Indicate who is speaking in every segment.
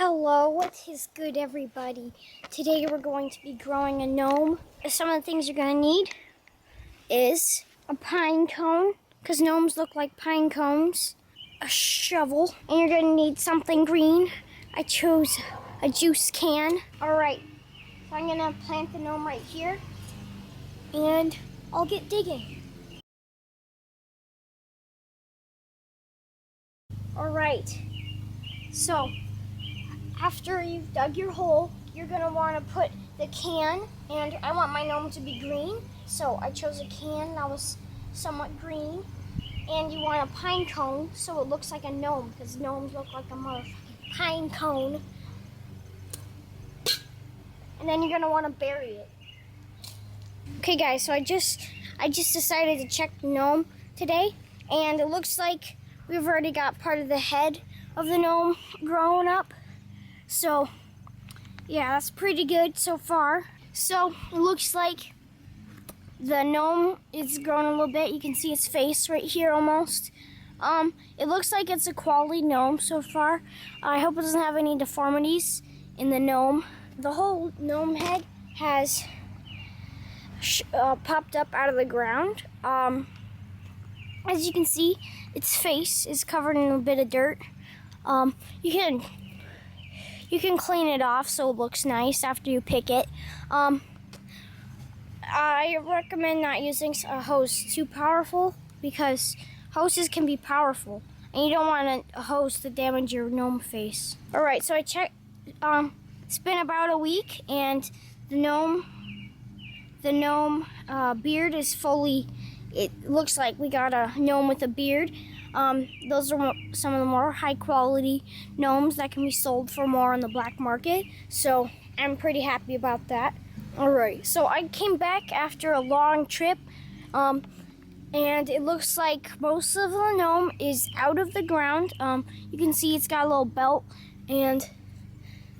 Speaker 1: Hello, what is good, everybody? Today we're going to be growing a gnome. Some of the things you're going to need is a pine cone, because gnomes look like pine cones, a shovel, and you're going to need something green. I chose a juice can. Alright, so I'm going to plant the gnome right here, and I'll get digging. Alright, so after you've dug your hole, you're going to want to put the can, and I want my gnome to be green, so I chose a can that was somewhat green, and you want a pine cone so it looks like a gnome, because gnomes look like a motherfucking pine cone. And then you're going to want to bury it. Okay guys, so I just decided to check the gnome today, and it looks like we've already got part of the head of the gnome growing up. So, yeah, that's pretty good so far. So, it looks like the gnome is growing a little bit. You can see its face right here almost. It looks like it's a quality gnome so far. I hope it doesn't have any deformities in the gnome. The whole gnome head has popped up out of the ground. As you can see, its face is covered in a bit of dirt. You can clean it off so it looks nice after you pick it. I recommend not using a hose too powerful, because hoses can be powerful and you don't want a hose to damage your gnome face. Alright, so I checked, it's been about a week, and the gnome beard is fully, it looks like we got a gnome with a beard. Those are some of the more high quality gnomes that can be sold for more on the black market, so I'm pretty happy about that. Alright, so I came back after a long trip, and it looks like most of the gnome is out of the ground. You can see it's got a little belt, and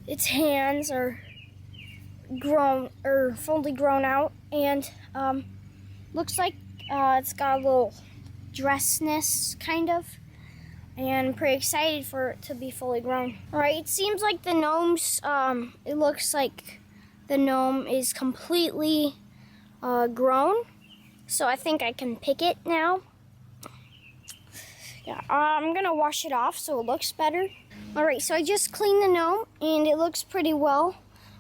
Speaker 1: its hands are fully grown out, and looks like it's got a little dressness, kind of, and I'm pretty excited for it to be fully grown. Alright, it seems like the gnome's, it looks like the gnome is completely grown, so I think I can pick it now. Yeah, I'm gonna wash it off so it looks better. Alright, so I just cleaned the gnome, and it looks pretty well.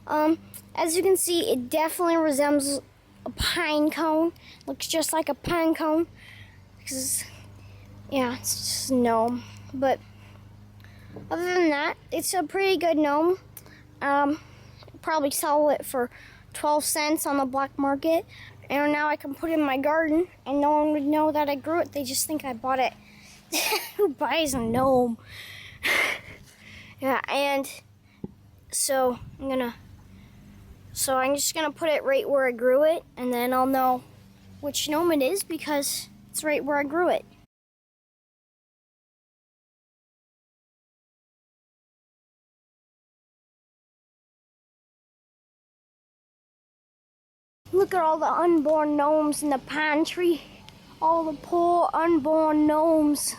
Speaker 1: As you can see, it definitely resembles a pine cone. Looks just like a pine cone. Because, yeah, it's just a gnome. But other than that, it's a pretty good gnome. Probably sell it for 12 cents on the black market. And now I can put it in my garden, and no one would know that I grew it. They just think I bought it. Who buys a gnome? Yeah, and so I'm just gonna put it right where I grew it, and then I'll know which gnome it is because it's right where I grew it. Look at all the unborn gnomes in the pine tree. All the poor unborn gnomes.